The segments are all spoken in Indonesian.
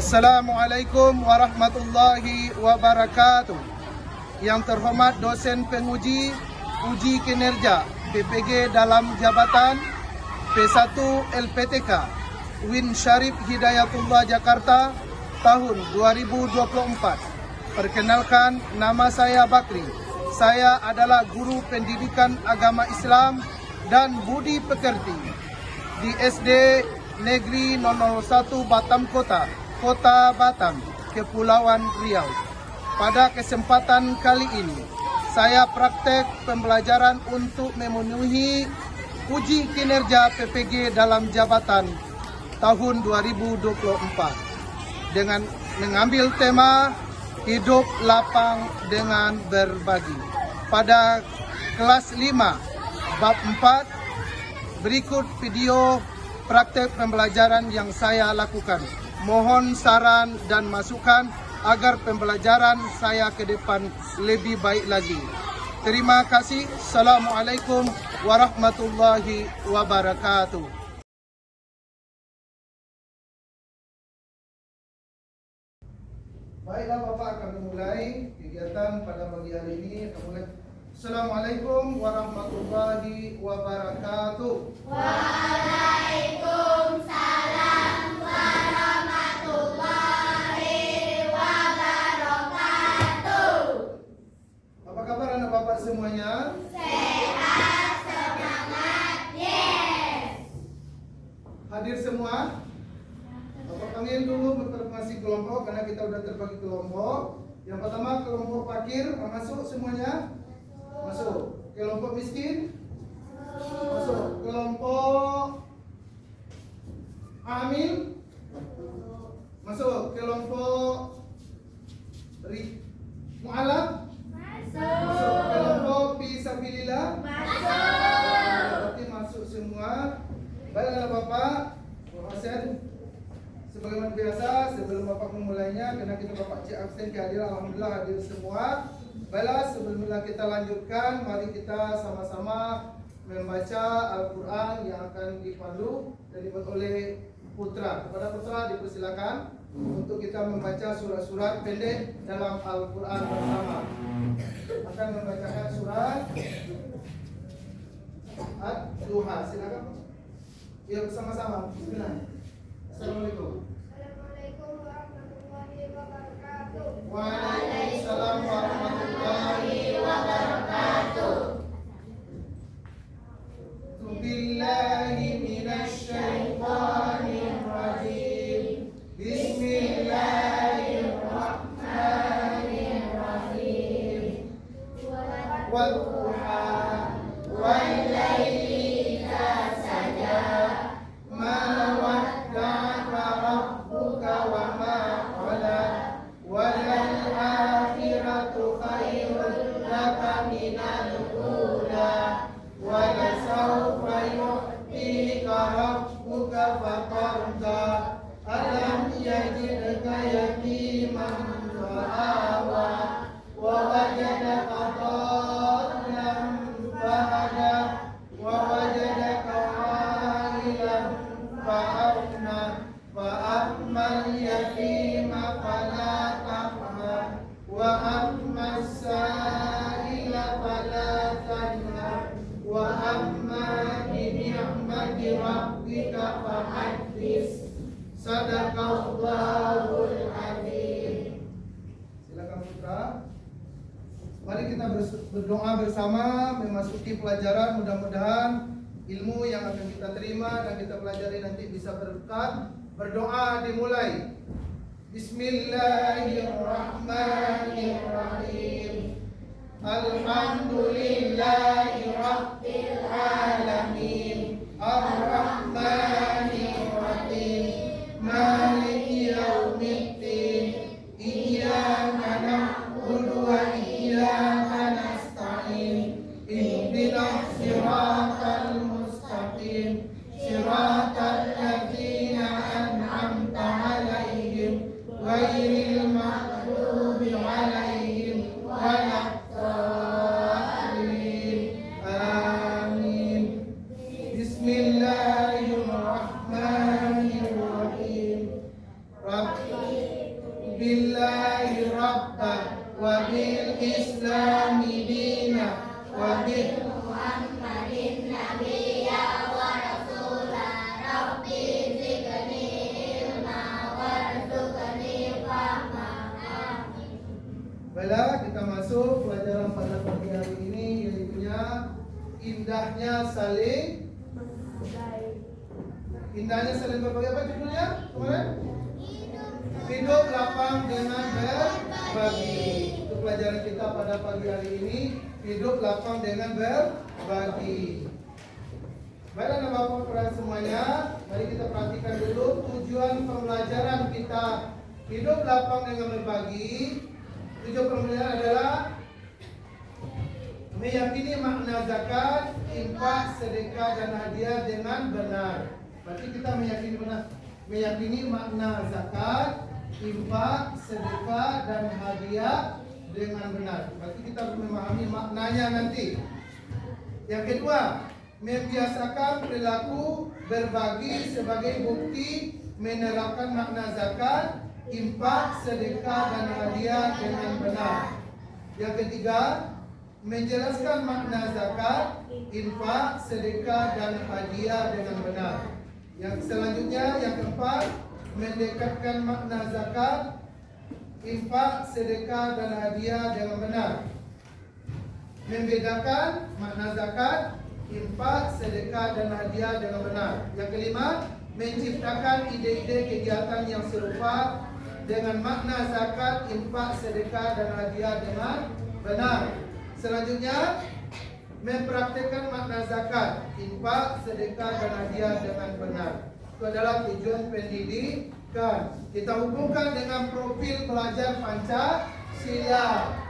Assalamualaikum warahmatullahi wabarakatuh. Yang terhormat dosen penguji uji kinerja PPG dalam jabatan P1 LPTK Win Syarif Hidayatullah Jakarta tahun 2024. Perkenalkan, nama saya Bakri. Saya adalah guru pendidikan agama Islam dan budi pekerti di SD Negeri 001 Batam Kota, Kota Batam, Kepulauan Riau. Pada kesempatan kali ini, saya praktek pembelajaran untuk memenuhi uji kinerja PPG dalam jabatan tahun 2024 dengan mengambil tema hidup lapang dengan berbagi. Pada kelas 5, bab 4, berikut video praktek pembelajaran yang saya lakukan. Mohon saran dan masukan agar pembelajaran saya ke depan lebih baik lagi. Terima kasih. Assalamualaikum warahmatullahi wabarakatuh. Baiklah Bapak, akan memulai kegiatan pada pagi hari ini. Assalamualaikum warahmatullahi wabarakatuh. Waalaikumsalam warahmatullahi wabarakatuh. Apa kabar anak Bapak semuanya? Sehat, semangat, yes. Hadir semua? Bapak panggil dulu masing kelompok karena kita udah terbagi kelompok. Yang pertama kelompok fakir, masuk semuanya? Masuk. Kelompok miskin? Masuk. Kelompok amil? Masuk. Kelompok mu'alaf? Masuk. Kelompok fisabilillah? Berarti masuk semua. Baiklah Bapak, Hasan. Sebagaimana biasa, sebelum Bapak memulainya, karena kita Bapak cek absen kehadiran, alhamdulillah hadir semua. Baiklah, sebelum kita lanjutkan, mari kita sama-sama membaca Al-Quran yang akan dipandu dan dibuat oleh Putra. Kepada Putra dipersilakan untuk kita membaca surat-surat pendek dalam Al-Quran bersama. Akan membacakan surat Ad-Duha. Silakan. Ya, bersama-sama. Bismillah. Assalamualaikum. Assalamualaikum warahmatullahi wabarakatuh. Waalaikumsalam warahmatullahi wabarakatuh. Billahi minasyaitonir rajim. Bismillahirrahmanirrahim. Wadduha wal laili idza saja. Ma wadda'aka rabbuka wa ma qala. Walal akhiratu khairun laka minal ula. Walasawfa yu'tika rabbuka fatarda. Alam yajidka yatiman fa'awa. Wa wajadaka dhallan fahada. Wa wajadaka a'ilan fa'aghna. Fa'ammal yatima fala taqhar. Wa ammas sa'ila fala tanhar. Wa amma bi ni'mati rabbika fahaddits. Sadaqallahul azim. Silakan Putra. Mari kita berdoa bersama memasuki pelajaran. Mudah-mudahan ilmu yang akan kita terima dan kita pelajari nanti bisa berkat. Berdoa dimulai. Bismillahirrahmanirrahim. Alhamdulillahi rabbil alamin. Ar-Rahmanir Rahim. Maliki yaumiddin. Iyyaka na'budu wa iyyaka nasta'in. Ihdinas siratal mustaqim. Siratal ladzina an'amta 'alaihim ghairil maghdubi 'alaihim waladdallin. Amin. masuk pelajaran pada pagi hari ini, yaitunya indahnya saling berbagi. Apa judulnya kemarin? Hidup lapang dengan berbagi. Itu pelajaran kita pada pagi hari ini. Hidup lapang dengan berbagi. Baiklah Bapak-Bapak semuanya, mari kita perhatikan dulu tujuan pembelajaran kita. Hidup lapang dengan berbagi. Tujuan pembelajaran adalah meyakini makna zakat, infak, sedekah dan hadiah dengan benar. Berarti kita meyakini makna zakat, infak, sedekah dan hadiah dengan benar. Berarti kita harus memahami maknanya nanti. Yang kedua, membiasakan perilaku berbagi sebagai bukti menerapkan makna zakat, infak, sedekah dan hadiah dengan benar. Yang ketiga, menjelaskan makna zakat, infak, sedekah dan hadiah dengan benar. Yang selanjutnya, yang keempat, mendekatkan makna zakat, infak, sedekah dan hadiah dengan benar. Membedakan makna zakat, infak, sedekah dan hadiah dengan benar. Yang kelima, menciptakan ide-ide kegiatan yang serupa dengan makna zakat, infak, sedekah dan hadiah dengan benar. Selanjutnya, mempraktikkan makna zakat, infak, sedekah dan hadiah dengan benar. Itu adalah tujuan pendidikan. Kita hubungkan dengan profil pelajar Pancasila.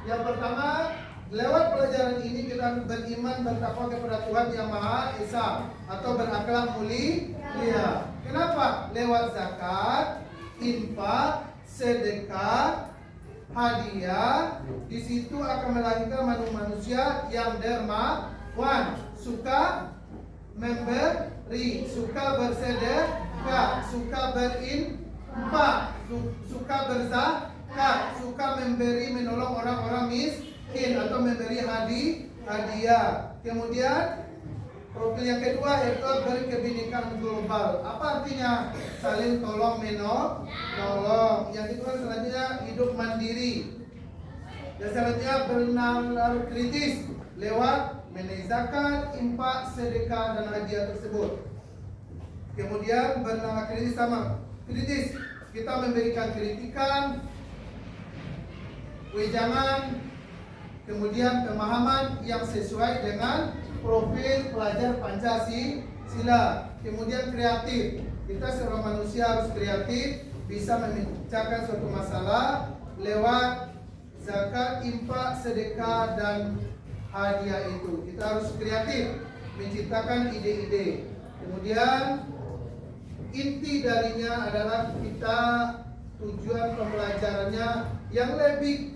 Yang pertama, lewat pelajaran ini kita beriman bertakwa kepada Tuhan Yang Maha Esa atau berakhlak mulia. Kenapa? Lewat zakat, infak, sedekah, hadiah, di situ akan melahirkan manusia yang dermawan, suka memberi, suka bersedekah, suka berinfak, suka berzakat, suka memberi menolong orang-orang miskin atau memberi hadiah. Kemudian profil yang kedua yaitu berkebinekaan global. Apa artinya? Saling tolong menolong. Yang kedua selanjutnya hidup mandiri. Dan selanjutnya bernalar kritis lewat mengenai zakat, infak, sedekah dan hadiah tersebut. Kemudian bernalar kritis sama kritis. Kita memberikan kritikan, wejangan, kemudian pemahaman yang sesuai dengan profil pelajar Pancasila. Kemudian kreatif. Kita seorang manusia harus kreatif, bisa memecahkan suatu masalah lewat zakat, infak, sedekah dan hadiah itu. Kita harus kreatif, menciptakan ide-ide. Kemudian inti darinya adalah kita tujuan pembelajarannya yang lebih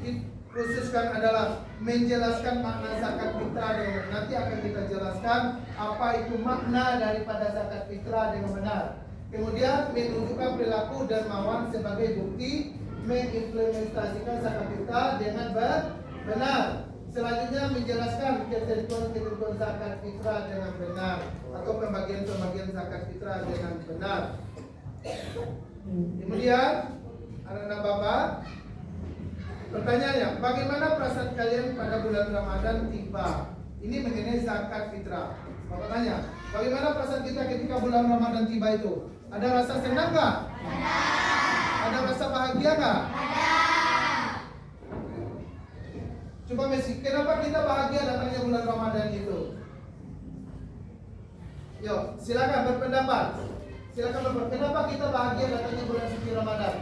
khususkan adalah menjelaskan makna zakat fitrah dengan benar. Nanti akan kita jelaskan apa itu makna daripada zakat fitrah dengan benar. Kemudian menunjukkan perilaku dermawan sebagai bukti mengimplementasikan zakat fitrah dengan benar. Selanjutnya menjelaskan ketentuan zakat fitrah dengan benar atau pembagian zakat fitrah dengan benar. Kemudian anak-anak Bapak, pertanyaannya, bagaimana perasaan kalian pada bulan Ramadan tiba? Ini mengenai zakat fitrah. Bapak tanya, bagaimana perasaan kita ketika bulan Ramadan tiba itu? Ada rasa senang nggak? Ada. Ada rasa bahagia nggak? Ada. Coba Messi, kenapa kita bahagia datangnya bulan Ramadan itu? Yuk, silakan berpendapat. Kenapa kita bahagia datangnya bulan suci Ramadan?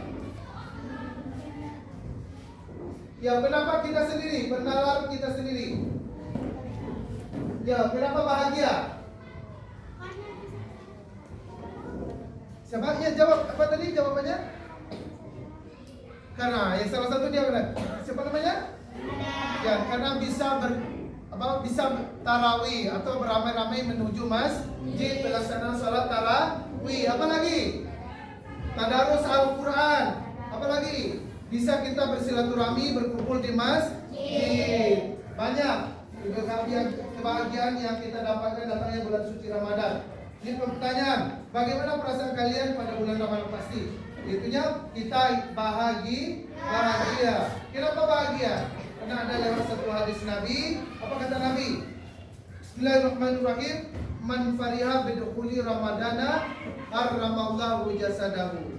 Ya, kenapa kita sendiri, bernalar kita sendiri? Ya, kenapa bahagia? Siapa? Ya, jawab. Apa tadi jawabannya? Karena yang salah satu dia benar. Siapa namanya? Ya, karena bisa tarawih atau beramai-ramai menuju masjid pelaksanaan sholat tarawih. Apa lagi? Tadarus Al-Quran. Apa lagi? Bisa kita bersilaturahmi, berkumpul di masjid. Banyak kebahagiaan yang kita dapatkan datangnya bulan suci Ramadan. Ini pertanyaan, bagaimana perasaan kalian pada bulan Ramadan pasti? Itunya kita bahagia. Kenapa bahagia? Karena ada lewat satu hadis Nabi. Apa kata Nabi? Bismillahirrahmanirrahim. Man fariha bidukhuli Ramadana harramallahu jasadahu.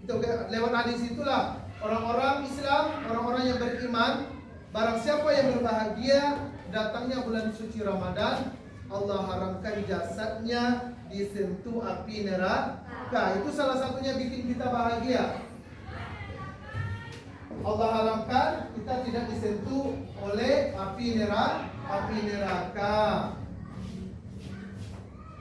Itu lewat hadis itulah orang-orang Islam, orang-orang yang beriman, barang siapa yang berbahagia datangnya bulan suci Ramadan, Allah haramkan jasadnya disentuh api neraka. Itu salah satunya bikin kita bahagia. Allah haramkan kita tidak disentuh oleh api neraka.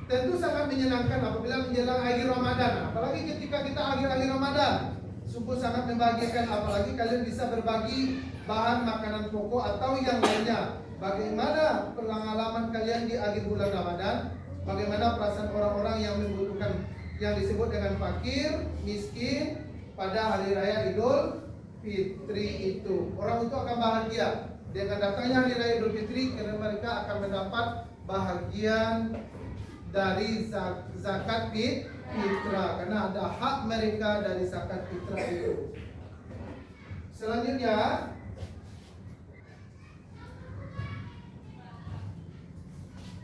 Tentu sangat menyenangkan apabila menjelang akhir Ramadan, apalagi ketika kita akhir-akhir Ramadan. Sungguh sangat membahagiakan, apalagi kalian bisa berbagi bahan makanan pokok atau yang lainnya. Bagaimana pengalaman kalian di akhir bulan Ramadan? Bagaimana perasaan orang-orang yang membutuhkan, yang disebut dengan fakir, miskin pada hari raya Idul Fitri itu? Orang itu akan bahagia dengan datangnya hari raya Idul Fitri, karena mereka akan mendapat bahagian dari zakat fitrah, karena ada hak mereka dari zakat fitrah itu. Selanjutnya,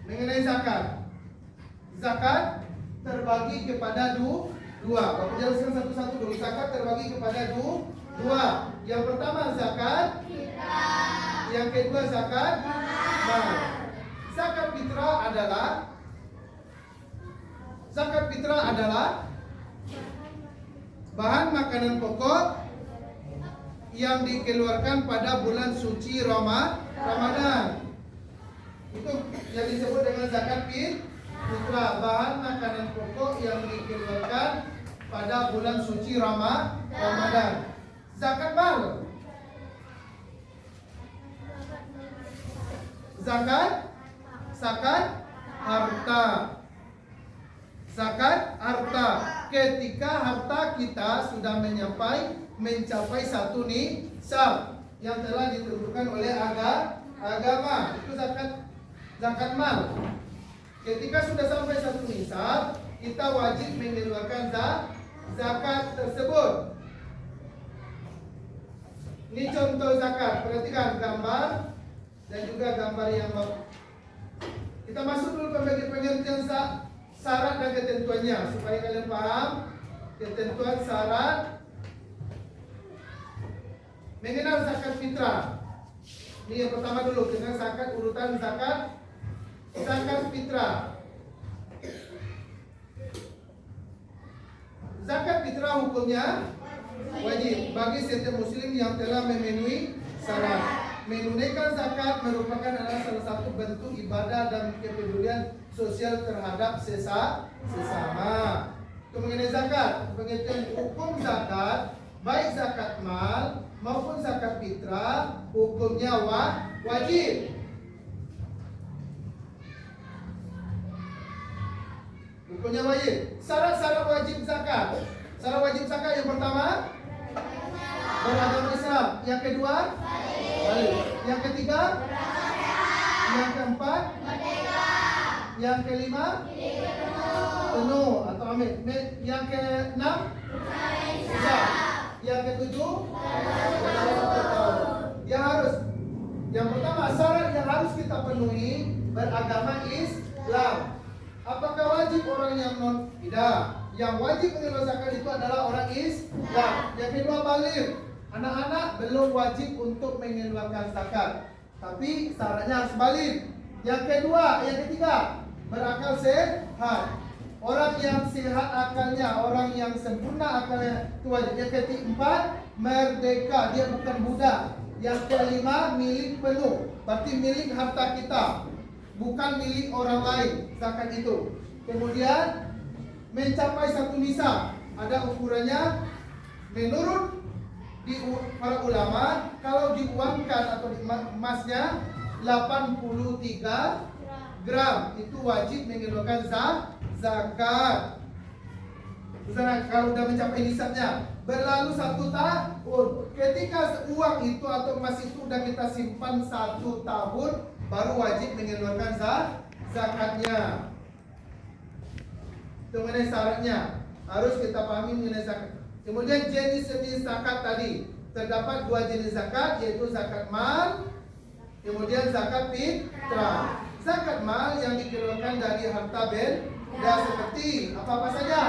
mengenai zakat. Zakat terbagi kepada dua. Bapak jelaskan satu-satu dulu. Zakat terbagi kepada dua. Yang pertama zakat fitrah. Yang kedua zakat mal. Zakat fitrah adalah bahan makanan pokok yang dikeluarkan pada bulan suci Ramadan. Itu yang disebut dengan zakat fitrah, bahan makanan pokok yang dikeluarkan pada bulan suci Ramadan. Zakat mal. Zakat harta. Zakat harta. Ketika harta kita sudah mencapai satu nisab yang telah ditentukan oleh agama, itu zakat mal. Ketika sudah sampai satu nisab, kita wajib mengeluarkan zakat tersebut. Ini contoh zakat. Perhatikan gambar dan juga gambar yang kita masuk dulu ke bagian pengertian syarat dan ketentuannya supaya kalian paham ketentuan syarat mengenal zakat fitrah. Ini yang pertama dulu, dengan zakat, urutan zakat fitrah. Zakat fitrah hukumnya wajib bagi setiap muslim yang telah memenuhi syarat. Menunaikan zakat merupakan adalah salah satu bentuk ibadah dan kepedulian sosial terhadap sesama. Itu mengenai zakat. Pengertian hukum zakat, baik zakat mal maupun zakat fitrah, hukumnya wajib. Hukumnya wajib. Syarat-syarat wajib zakat. Syarat wajib zakat yang pertama, beragama Islam. Yang kedua, balik. Yang ketiga, yang keempat, yang kelima, penuh atau amin. Yang keenam, yang ketujuh, yang pertama syarat yang harus kita penuhi, beragama Islam. Apakah wajib orang yang non? Tidak. Yang wajib mengeluarkan zakat itu adalah orang Islam. Yang kedua, baligh. Anak-anak belum wajib untuk mengeluarkan zakat, tapi syaratnya harus baligh. Yang ketiga, berakal sehat. Orang yang sehat akalnya, orang yang sempurna akalnya itu wajib. Yang keempat, merdeka, dia bukan budak. Yang kelima, milik penuh, berarti milik harta kita, bukan milik orang lain zakat itu. Kemudian mencapai satu nisab, ada ukurannya. Menurut para ulama, kalau diuangkan atau emasnya 83 gram itu wajib mengeluarkan zakat. Misalnya kalau sudah mencapai nisabnya, berlalu 1 tahun, ketika uang itu atau emas itu sudah kita simpan 1 tahun, baru wajib mengeluarkan zakatnya. Itu mengenai syaratnya, harus kita pahami mengenai zakat. Kemudian jenis-jenis zakat tadi, terdapat dua jenis zakat, yaitu zakat mal, kemudian zakat fitrah. Zakat mal yang dikeluarkan dari harta benda seperti apa saja?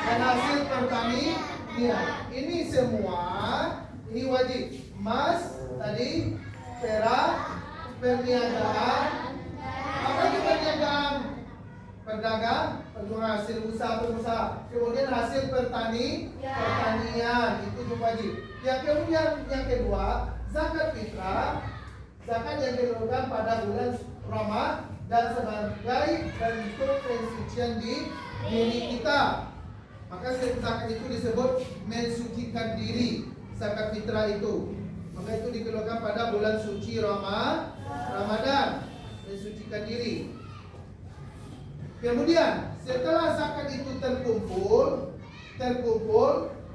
Dan hasil pertanian. Ini semua, ini wajib. Emas tadi, perak, perniagaan. Apa itu perniagaan? Pedagang, hasil usaha pengusaha. Kemudian hasil pertanian itu juga wajib. Yang kemudian yang kedua, zakat fitrah. Zakat yang dikeluarkan pada bulan Ramadan sebagai bentuk pensucian di diri kita. Maka zakat itu disebut mensucikan diri. Zakat fitrah itu, maka itu dikeluarkan pada bulan suci Ramadan, mensucikan diri. Kemudian setelah zakat itu terkumpul,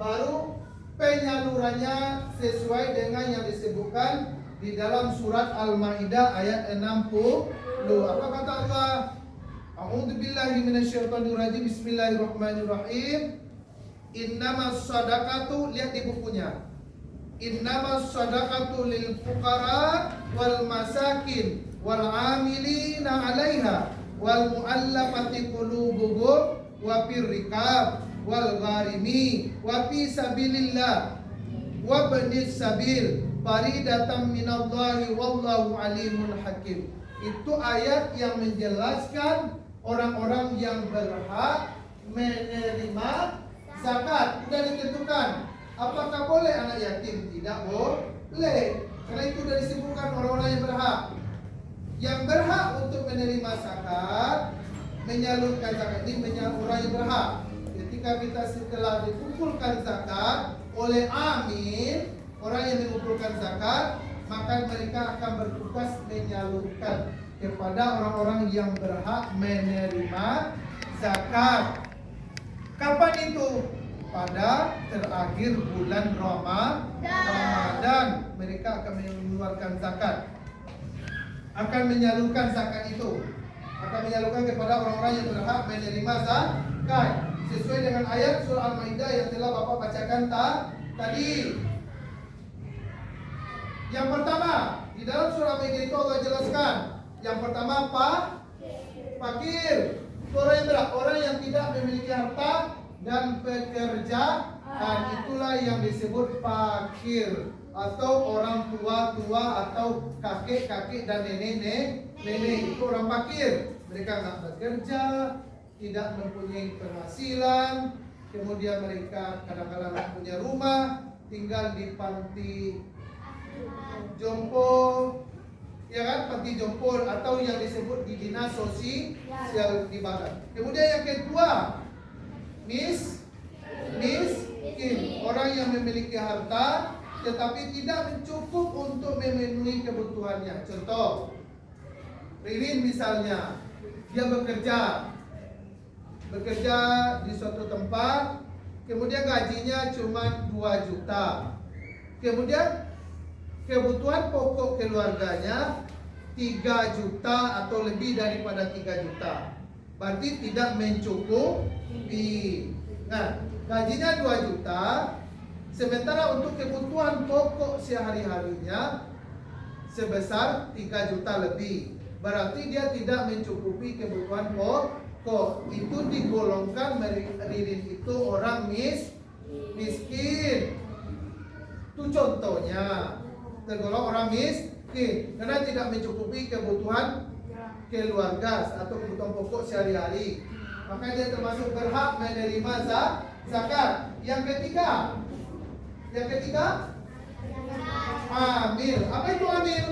baru penyalurannya sesuai dengan yang disebutkan di dalam surat Al-Maidah ayat 60. Apa kata Allah? A'udzubillahi minasyaitonirrajim. Bismillahirrahmanirrahim. Innamas shadaqatu, lihat di bukunya. Innamas shadaqatu lil fuqara wal masakin wal 'amilina 'alaiha wal mu'allafati qulubuhum wa fir riqab wal gharimi wa fi sabilillah wa banis sabil faridatan minallahi wallahu alimun hakim. Itu ayat yang menjelaskan orang-orang yang berhak menerima zakat. Sudah ditentukan. Apakah boleh anak yatim? Tidak boleh. Karena itu sudah disebutkan orang-orang yang berhak. Yang berhak untuk menerima zakat, menyalurkan zakat ini orang yang berhak. Ketika kita setelah dikumpulkan zakat oleh amin, orang yang mengumpulkan zakat, maka mereka akan bertugas menyalurkan kepada orang-orang yang berhak menerima zakat. Kapan itu? Pada terakhir bulan Ramadan, mereka akan mengeluarkan zakat, akan menyalurkan zakat itu, akan menyalurkan kepada orang-orang yang berhak menerima zakat sesuai dengan ayat surah Al-Maidah yang telah Bapak bacakan tadi. Yang pertama, di dalam surah Al-Maidah itu Allah jelaskan. Yang pertama apa? Fakir. Orang yang tidak memiliki harta dan pekerjaan, itulah yang disebut fakir, atau orang tua atau kakek dan nenek itu orang fakir. Mereka nggak bekerja, tidak mempunyai penghasilan, kemudian mereka kadang-kadang nggak punya rumah, tinggal di panti jompo, ya kan, panti jompo atau yang disebut di dinas sosial di Barat. Kemudian yang kedua, miskin, orang yang memiliki harta tetapi tidak mencukup untuk memenuhi kebutuhannya. Contoh, Ririn misalnya, dia bekerja di suatu tempat, kemudian gajinya cuma 2 juta. Kemudian kebutuhan pokok keluarganya 3 juta atau lebih daripada 3 juta. Berarti tidak mencukupi. Nah, gajinya 2 juta, sementara untuk kebutuhan pokok sehari-harinya sebesar 3 juta lebih. Berarti dia tidak mencukupi kebutuhan pokok. Itu digolongkan Ririn itu orang miskin. Itu contohnya, tergolong orang miskin karena tidak mencukupi kebutuhan keluarga atau kebutuhan pokok sehari-hari. Maka dia termasuk berhak menerima zakat. Yang ketiga, amil. Apa itu amil?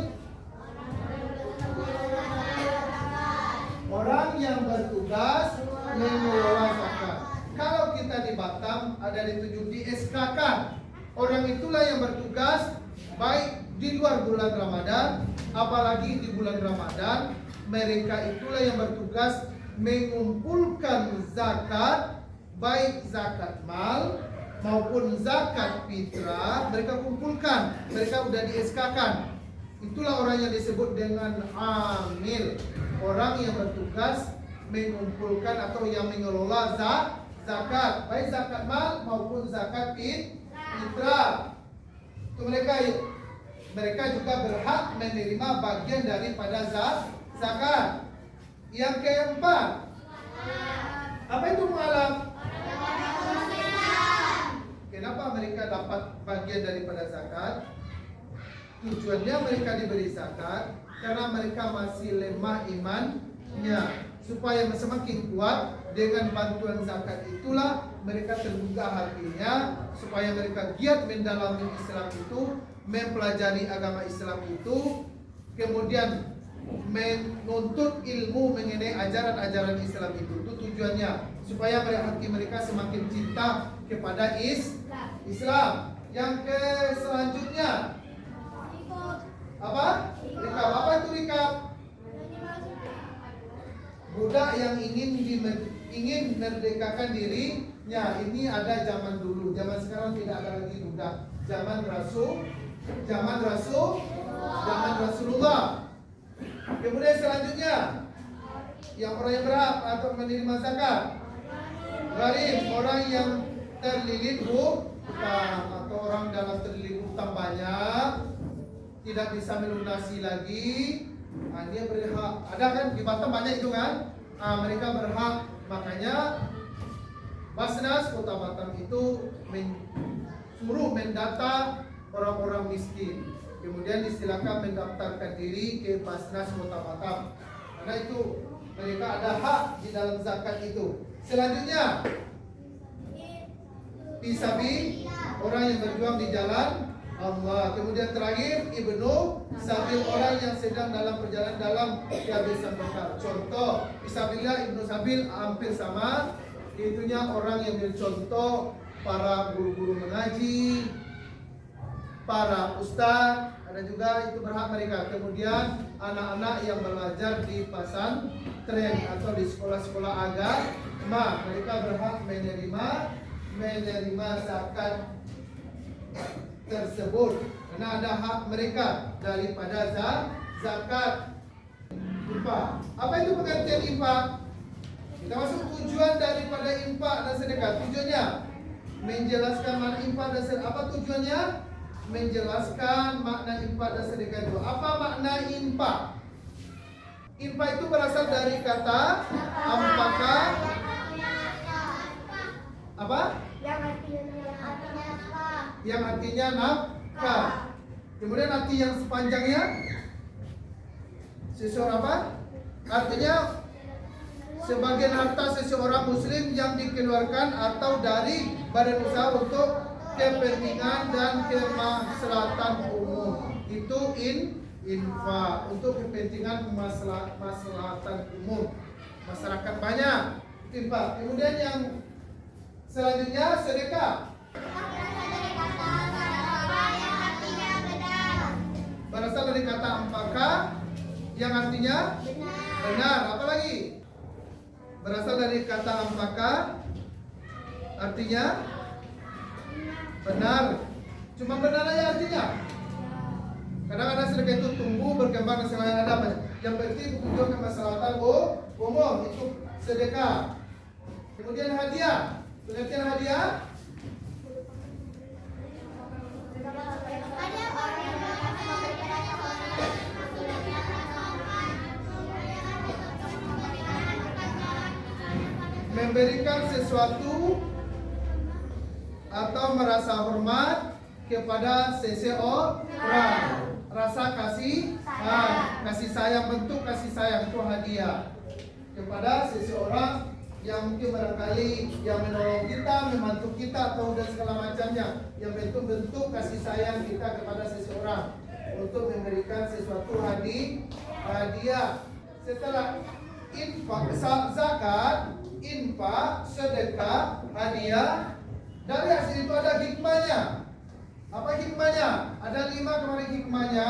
Orang yang bertugas mengelola zakat. Kalau kita di Batam ada ditunjuk di SK-kan. Orang itulah yang bertugas baik di luar bulan Ramadan, apalagi di bulan Ramadan. Mereka itulah yang bertugas mengumpulkan zakat, baik zakat mal maupun zakat fitrah. Mereka kumpulkan, mereka sudah di SK-kan. Itulah orang yang disebut dengan amil, orang yang bertugas mengumpulkan atau yang mengelola zakat, baik zakat mal maupun zakat fitrah. Itu mereka juga berhak menerima bagian daripada zakat. Yang keempat, apa itu mu'alaf? Kenapa mereka dapat bagian daripada zakat? Tujuannya mereka diberi zakat karena mereka masih lemah imannya, supaya semakin kuat. Dengan bantuan zakat itulah mereka terbuka hatinya, supaya mereka giat mendalami Islam itu, mempelajari agama Islam itu, kemudian menuntut ilmu mengenai ajaran-ajaran Islam itu. Itu tujuannya, supaya mereka semakin cinta kepada Islam. Yang selanjutnya apa? Rikab. Apa itu rikab? Budak yang ingin merdekakan dirinya. Ini ada zaman dulu. Zaman sekarang tidak ada lagi budak. Zaman Rasulullah. Kemudian selanjutnya, yang orang yang berhak atau menerima zakat, gharib, orang yang terlilit hutang, atau orang dalam terlilit hutang banyak, tidak bisa melunasi lagi. Dia berhak. Ada kan di Batam banyak itu kan? Mereka berhak. Makanya Basnas Kota Batam itu suruh mendata orang-orang miskin. Kemudian disilakan mendaftarkan diri ke Basnas Kota Batam. Karena itu mereka ada hak di dalam zakat itu. Selanjutnya, fisabi, orang yang berjuang di jalan Allah. Kemudian terakhir, ibnu sabil, orang yang sedang dalam perjalanan dalam kehabisan bekal. Contoh, fisabilillah, ibnu sabil hampir sama. Itunya orang yang contoh para guru-guru mengaji, para ustaz, ada juga itu berhak mereka. Kemudian anak-anak yang belajar di pesantren atau di sekolah-sekolah agama, mereka berhak menerima zakat tersebut, karena ada hak mereka daripada zakat. Infak. Apa itu pengertian infak? Kita masuk tujuan daripada infak dan sedekah. Tujuannya menjelaskan makna infak dan sedekah. Apa tujuannya? Menjelaskan makna infak dan sedekah itu. Apa makna infak? Infak itu berasal dari kata ampaka. Apa? Yang artinya nafkah. Kemudian arti yang sepanjangnya seseorang apa? Artinya sebagian harta seseorang muslim yang dikeluarkan atau dari badan usaha untuk kepentingan dan kemaslahatan umum. Itu infak, untuk kepentingan kemaslahatan umum masyarakat banyak. Infak. Kemudian yang selanjutnya sedekah. Berasal dari kata ampaka yang artinya benar. Apa lagi? Berasal dari kata ampaka artinya benar. Cuma benar aja artinya. Kadang-kadang sedekah itu tumbuh, berkembang, dan segala ada banyak. Yang penting untuk kemaslahatan umum itu sedekah. Kemudian hadiah. Pengertian hadiah? Memberikan sesuatu atau merasa hormat kepada seseorang. Rasa kasih sayang, bentuk kasih sayang itu hadiah kepada seseorang yang mungkin barangkali yang menolong kita, membantu kita atau dan segala macamnya, yang bentuk kasih sayang kita kepada seseorang untuk memberikan sesuatu hadiah. Setelah infak, zakat, infak, sedekah, hadiah, dari hasil itu ada hikmahnya. Apa hikmahnya? Ada 5 kemarin hikmahnya.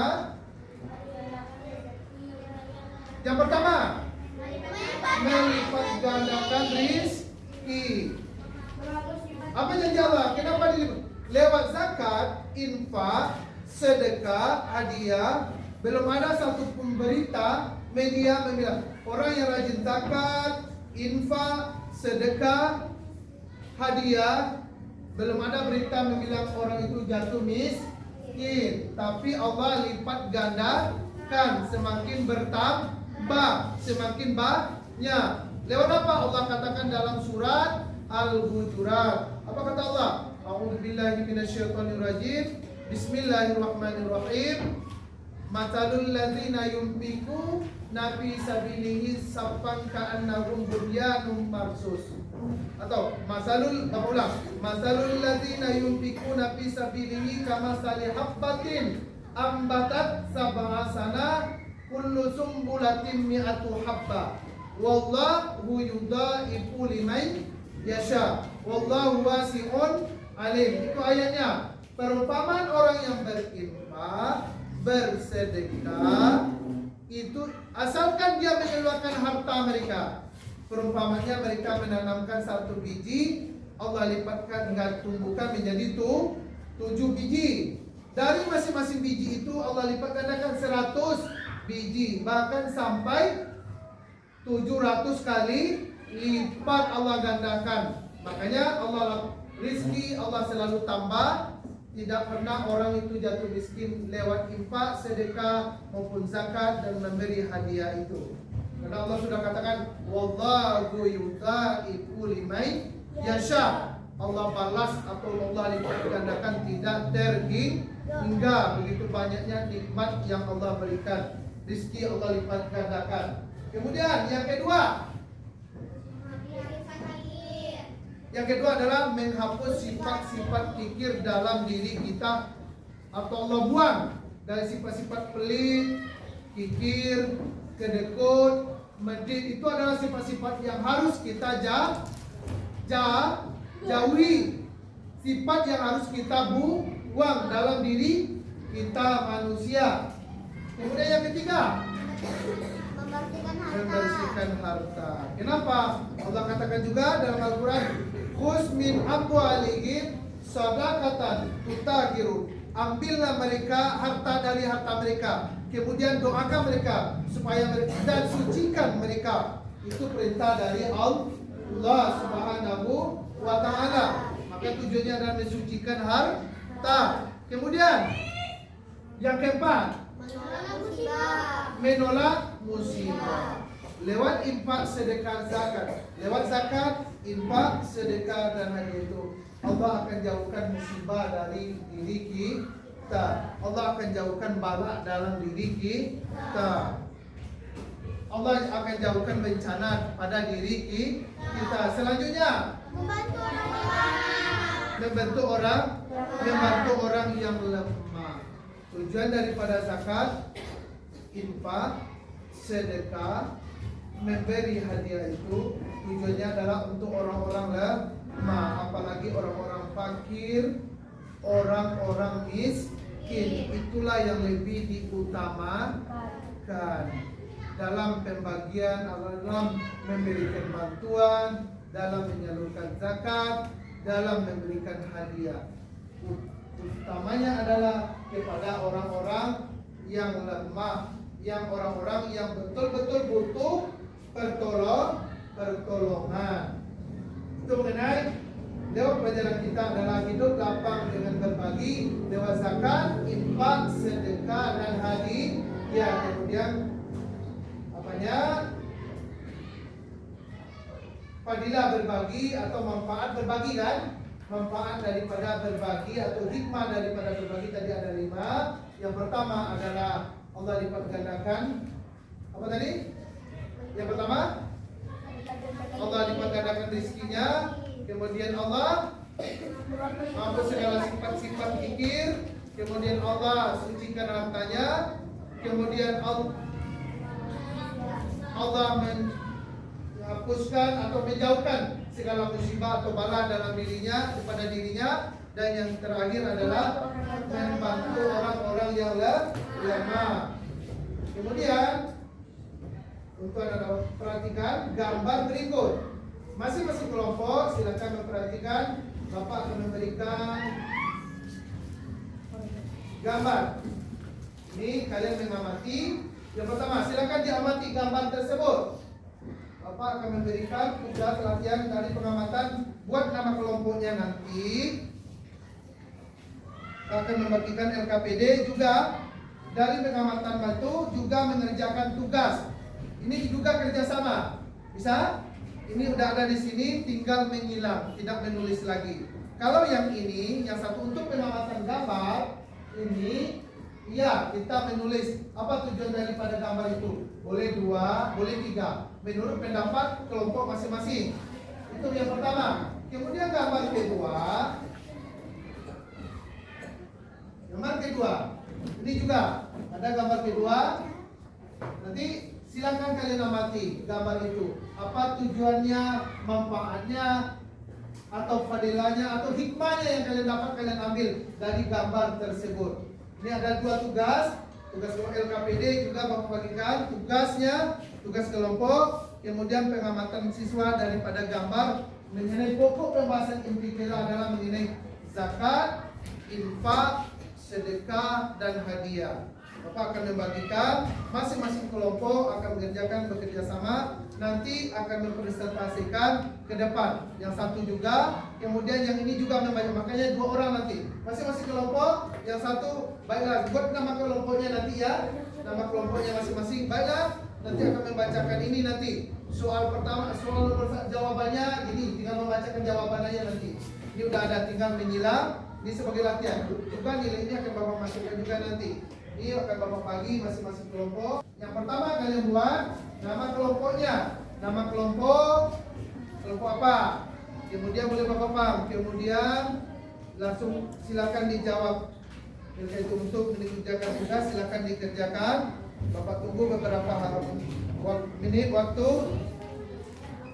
Yang pertama, melipat gandakan rizki. Apa yang jawab? Kenapa dilipat? Lewat zakat, infak, sedekah, hadiah, belum ada satu pemberita media membilang orang yang rajin zakat, infak, sedekah, hadiah, belum ada berita membilang orang itu jatuh miskin, tapi Allah lipat gandakan, semakin bertambah, semakin banyak. Lewat apa Allah katakan dalam surat Al-Hujurat? Apa kata Allah? A'udzubillahi minasyaitonirrajim. Bismillahirrahmanirrahim. Matalul ladzina yunfiqu nabi sabilihi saffan ka'annahum bunyanun marsus. Atau masalul ladzina yunfiqu nabi sabilihi kamasali habbatin ambatat sab'a sana kullu sumbulatin mi'atu habba. Wallahu yudha'ifu liman yasha. Wallahu wasi'un alim. Itu ayatnya. Perumpamaan orang yang berinfak, bersedekah, itu asalkan dia mengeluarkan harta mereka. Perumpamannya mereka menanamkan satu biji, Allah lipatkan hingga tumbuhkan menjadi 7 biji. Dari masing-masing biji itu Allah lipat gandakan 100 biji, bahkan sampai 700 kali lipat Allah gandakan. Makanya Allah rizki Allah selalu tambah. Tidak pernah orang itu jatuh miskin lewat infak, sedekah maupun zakat dan memberi hadiah itu. Karena Allah sudah katakan wallahu yudha'ifu liman yasha. Allah balas atau Allah lipat gandakan tidak terhingga. Begitu banyaknya nikmat yang Allah berikan. Rizki Allah lipat gandakan. Kemudian yang kedua, adalah menghapus sifat-sifat kikir dalam diri kita, atau Allah buang dari sifat-sifat pelit, kikir, kedekut, medit. Itu adalah sifat-sifat yang harus kita jauhi. Sifat yang harus kita buang dalam diri kita manusia. Kemudian yang ketiga, membersihkan harta. Kenapa? Allah katakan juga dalam Al-Quran, khuz min amwalihim shadaqatan tutahiru. Ambillah mereka harta dari harta mereka, kemudian doakan mereka supaya mereka dan sucikan mereka. Itu perintah dari Allah Subhanahu wa taala. Maka tujuannya adalah mensucikan harta. Kemudian yang keempat, menolak musibah. Lewat infak, sedekah, zakat. Lewat zakat, infak, sedekah dan hadiah itu Allah akan jauhkan musibah dari diri kita. Allah akan jauhkan bala dalam diri kita. Allah akan jauhkan bencana pada diri kita. Selanjutnya, membantu orang yang lemah. Tujuan daripada zakat, infak, sedekah, memberi hadiah itu tujuannya adalah untuk orang-orang lemah, apalagi orang-orang fakir, orang-orang miskin. Itulah yang lebih diutamakan dalam pembagian, dalam memberikan bantuan, dalam menyalurkan zakat, dalam memberikan hadiah. Utamanya adalah kepada orang-orang yang lemah, yang orang-orang yang betul-betul butuh pertolongan. Itu mengenai lewat pelajaran kita adalah hidup lapang dengan berbagi lewat zakat, infak, sedekah dan hadiah. Kemudian fadilah berbagi atau manfaat berbagi kan? Manfaat daripada berbagi atau hikmah daripada berbagi tadi ada 5. Yang pertama adalah Allah lipat gandakan. Apa tadi? Yang pertama, Allah lipat gandakan rizkinya. Kemudian Allah menghapus segala sifat-sifat kikir. Kemudian Allah sucikan hartanya. Kemudian Allah menghapuskan atau menjauhkan segala musibah atau bala dalam dirinya, kepada dirinya. Dan yang terakhir adalah membantu orang-orang yang lemah. Kemudian untuk Anda perhatikan gambar berikut. Masing-masing kelompok silakan memperhatikan. Bapak akan memberikan gambar. Ini kalian mengamati. Yang pertama, silakan diamati gambar tersebut. Bapak akan memberikan tugas latihan dari pengamatan buat nama kelompoknya nanti akan membagikan LKPD juga dari pengamatan batu juga mengerjakan tugas. Ini juga kerjasama, bisa? Ini udah ada di sini, tinggal menyilang, tidak menulis lagi. Kalau yang ini, yang satu untuk pengamatan gambar, ini, iya kita menulis apa tujuan daripada gambar itu. Boleh 2, boleh 3, menurut pendapat kelompok masing-masing. Itu yang pertama. Kemudian gambar kedua, ini juga ada gambar kedua. Nanti silakan kalian amati gambar itu. Apa tujuannya, manfaatnya, atau fadilahnya, atau hikmahnya yang kalian dapat kalian ambil dari gambar tersebut. Ini ada 2 tugas. Tugas LKPD juga Bapak bagikan tugasnya, tugas kelompok, kemudian pengamatan siswa daripada gambar mengenai pokok pembahasan inti adalah mengenai zakat, infak, sedekah, dan hadiah. Bapak akan membagikan, masing-masing kelompok akan mengerjakan bekerja sama, nanti akan mempresentasikan ke depan. Yang satu juga, kemudian yang ini juga membaca, makanya 2 orang nanti. Masing-masing kelompok, yang satu, baiklah, buat nama kelompoknya nanti ya, nama kelompoknya masing-masing, baiklah, nanti akan membacakan ini nanti. Soal pertama, soal nomor jawabannya, ini tinggal membacakan jawabannya nanti. Ini udah ada, tinggal menyilang. Ini sebagai latihan. Juga nilai ini akan Bapak masukkan juga nanti. Ini akan Bapak bagi masing-masing kelompok. Yang pertama kalian buat nama kelompoknya. Nama kelompok apa? Kemudian boleh Bapak paham. Kemudian langsung silakan dijawab. Itu untuk mengerjakan tugas silakan dikerjakan. Bapak tunggu beberapa menit waktu.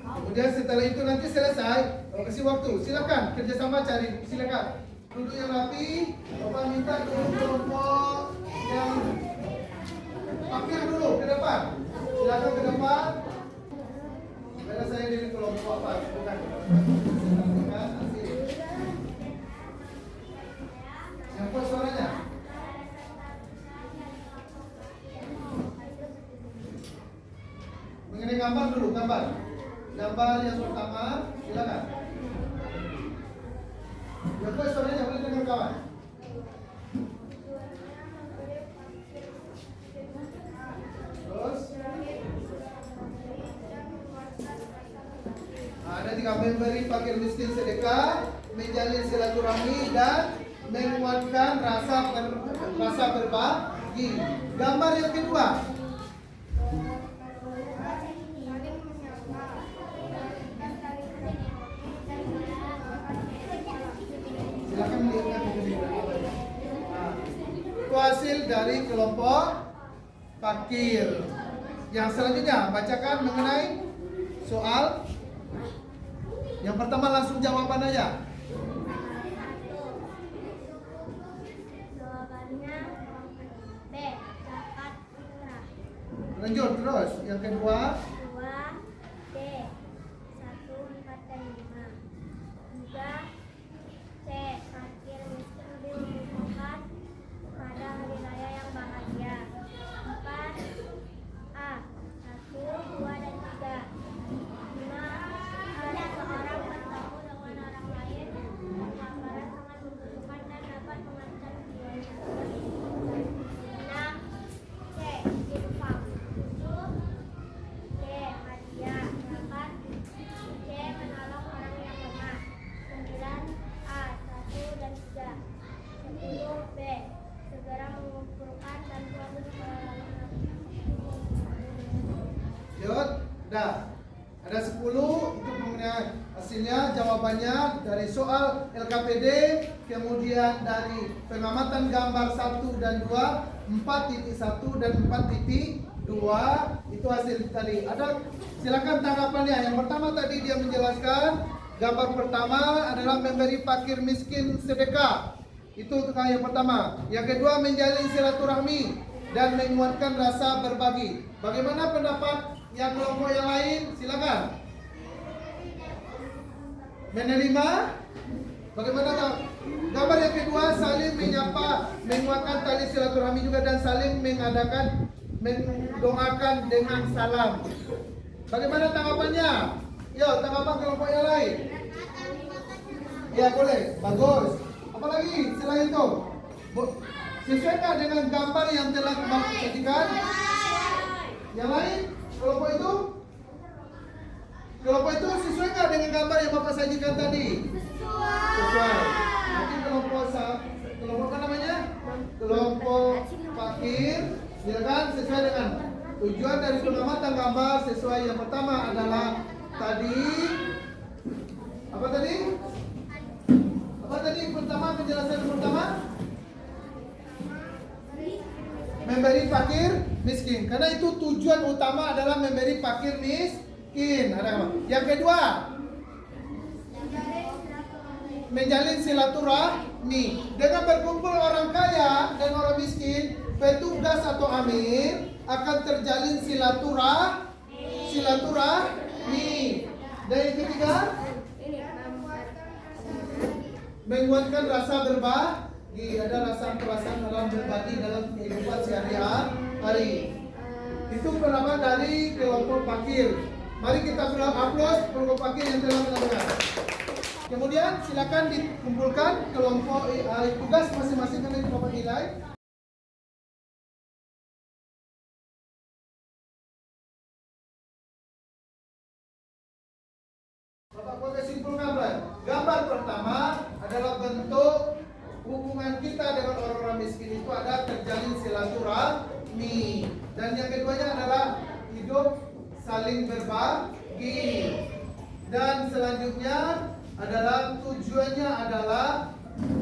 Kemudian setelah itu nanti selesai, Bapak kasih waktu. Silakan kerjasama cari. Silakan. Duduk yang rapi. Bapak minta dulu kelompok yang akhir dulu ke depan. Silakan ke depan. Karena saya dari kelompok apa? Bukan. Yang kuat suaranya. Mengenai gambar dulu, gambar. Gambar yang pertama, silakan. Yang kuat suaranya boleh dengar kawan. Terus ada 3 memberi fakir miskin sedekah, menjalin silaturahmi dan menguatkan rasa berbagi. Gambar yang kedua. Silakan melihat itu hasil dari kelompok fakir. Yang selanjutnya bacakan mengenai soal. Yang pertama langsung jawaban aja. Jawabannya B. Zakat fitrah. Lanjut terus. Yang kedua. 2. D. 1, 4, dan 5. 3. C. Fakir miskin lebih membutuhkan pada hari raya yang bahagia. 4. A. 1, 2, dan 3. 5. Ada seorang bertemu dengan orang lain kelaparan sangat membutuhkan dan dapat mengancam jiwanya. 6. C. Infak. 7. D. Hadiah. 8. C. Menolong orang yang lemah. 9. A. 1 dan 3. 10. B. Segera mengumpulkan bantuan sekolah. Yuk, dah. Ada 10 untuk mengenai hasilnya, jawabannya dari soal LKPD, kemudian dari pengamatan gambar 1 dan 2, 4.1 dan 4.2, itu hasil tadi. Ada silakan tanggapannya. Yang pertama tadi dia menjelaskan gambar pertama adalah memberi fakir miskin sedekah. Itu yang pertama. Yang kedua menjalin silaturahmi dan menguatkan rasa berbagi. Bagaimana pendapat yang kelompok yang lain? Silakan. Menerima? Bagaimana gambar yang kedua? Saling menyapa, menguatkan tali silaturahmi juga dan saling mendoakan dengan salam. Bagaimana tanggapannya? Yo, tanggapan kelompok yang lain. Ya boleh, bagus. Apalagi selain itu? Sesuaikan dengan gambar yang telah Bapak sajikan. Yang lain, kelompok itu? Kelompok itu sesuaikan dengan gambar yang Bapak sajikan tadi? Sesuai. Nanti kelompok apa namanya? Kelompok fakir. Silakan sesuai dengan tujuan dari pengamatan gambar. Sesuai yang pertama adalah tadi apa tadi? Apa tadi pertama penjelasan pertama? Memberi fakir miskin. Karena itu tujuan utama adalah memberi fakir miskin. Ada apa? Yang kedua, menjalin silaturahmi. Dengan berkumpul orang kaya dan orang miskin, petugas atau amir akan terjalin silaturahmi. Dan yang ketiga, menguatkan rasa berbagi. Ada rasa perasaan dalam berbagi dalam kehidupan sehari-hari. Itu pertama dari kelompok fakir. Mari kita upload kelompok fakir yang telah mendengar. Kemudian silakan dikumpulkan kelompok tugas masing-masing dari kelompok nilai. Bapak simpulkan, Bray. Gambar pertama adalah bentuk hubungan kita dengan orang-orang miskin itu ada terjalin silaturahmi. Dan yang keduanya adalah hidup saling berbagi. Dan selanjutnya adalah tujuannya adalah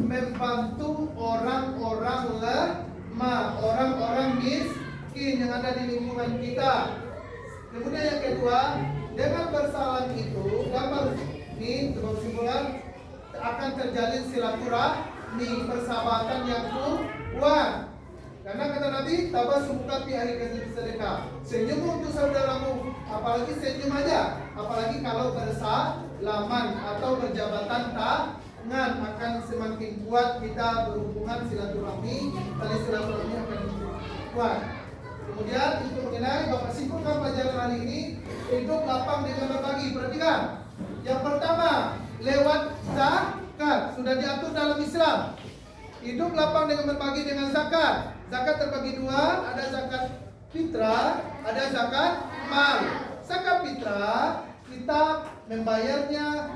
membantu orang-orang lemah, orang-orang miskin yang ada di lingkungan kita. Kemudian yang kedua, dengan bersalam itu, gambar ini kesimpulan akan terjalin silaturahmi, persahabatan yang kuat. Karena kata Nabi, tabasumuka fi ahli sedekah. Senyum untuk saudaramu, apalagi senyum aja, apalagi kalau bersalaman atau berjabatan tangan, akan semakin kuat kita berhubungan silaturahmi, tali silaturahmi akan kuat. Kemudian untuk mengenai Bapak simpulkan pelajaran hari ini, hidup lapang dengan berbagi. Perhatikan. Yang pertama, lewat zakat sudah diatur dalam Islam. Hidup lapang dengan berbagi dengan zakat. Zakat terbagi dua, ada zakat fitrah, ada zakat mal. Zakat fitrah kita membayarnya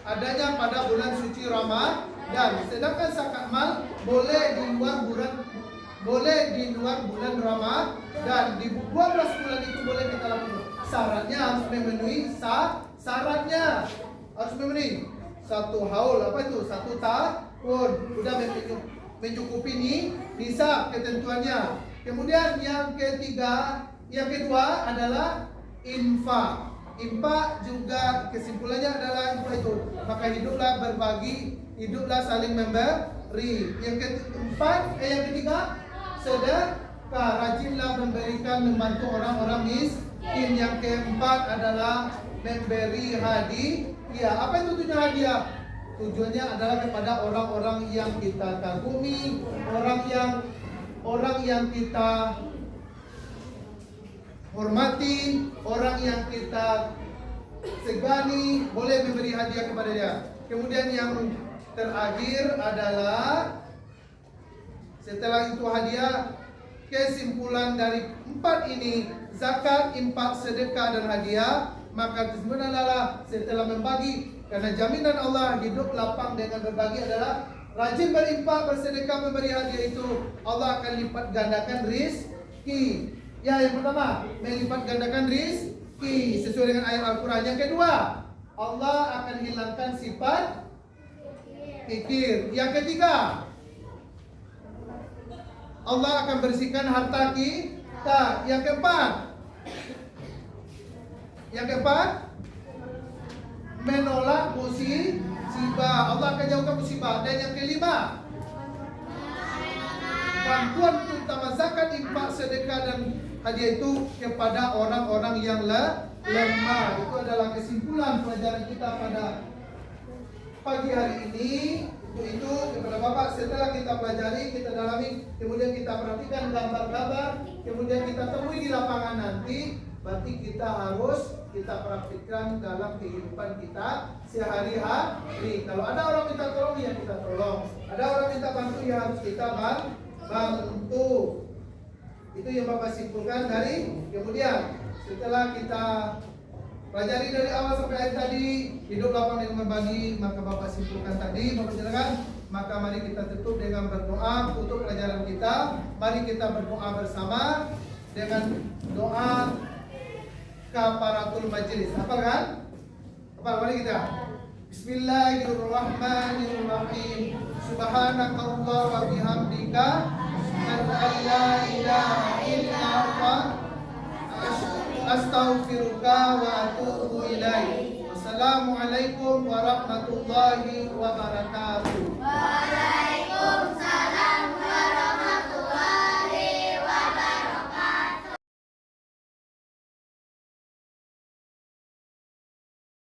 adanya pada bulan suci Ramadan. Sedangkan zakat mal boleh di luar bulan Ramadan. Di 12 bulan itu boleh kita lakukan. Syaratnya harus memenuhi syaratnya. Harus memenuhi 1 haul, apa itu? 1 tahun. Udah mencukupi nih nisab ketentuannya. Kemudian yang kedua adalah infak. Infak juga kesimpulannya adalah infak itu. Maka hiduplah berbagi, hiduplah saling memberi. Yang ketiga, sedekah, rajinlah memberikan, membantu orang-orang miskin. Yang keempat adalah memberi hadiah. Apa itu tujuan hadiah? Tujuannya adalah kepada orang-orang yang kita kagumi, orang yang kita hormati, orang yang kita segani, boleh memberi hadiah kepada dia. Kemudian yang terakhir adalah setelah itu hadiah, kesimpulan dari 4 ini, zakat, infak, sedekah dan hadiah, maka sebenarnya adalah setelah membagi, karena jaminan Allah hidup lapang dengan berbagi adalah rajin berinfak, bersedekah, memberi hadiah, itu Allah akan lipat gandakan rizki. Ya, yang pertama, melipat gandakan rizki sesuai dengan ayat Al-Quran. Yang kedua, Allah akan hilangkan sifat fikir. Yang ketiga, Allah akan bersihkan harta kita. Yang keempat, menolak musibah. Allah akan jauhkan musibah. Dan yang kelima, bantuan terutama zakat, infak, sedekah dan hadiah itu kepada orang-orang yang lemah. Itu adalah kesimpulan pelajaran kita pada pagi hari ini. Itu kepada Bapak, setelah kita pelajari, kita dalami, kemudian kita perhatikan gambar-gambar, kemudian kita temui di lapangan nanti, berarti kita harus praktikkan dalam kehidupan kita sehari-hari. Kalau ada orang minta tolong, ya kita tolong. Ada orang minta bantu, ya harus kita bantu. Itu yang Bapak simpulkan dari kemudian setelah kita pelajari dari awal sampai akhir tadi, hidup lapang dengan berbagi, maka Bapak simpulkan tadi, Bapak silakan. Maka mari kita tutup dengan berdoa untuk pelajaran kita. Mari kita berdoa bersama dengan doa kafaratul majelis. Hafal kan? Hafal, mari kita. Bismillahirrahmanirrahim. Subhanakallah wa bihamdika asyhadu an la ilaha illa anta astaghfiruka wa atubu ilaik. Wassalamualaikum warahmatullahi wabarakatuh.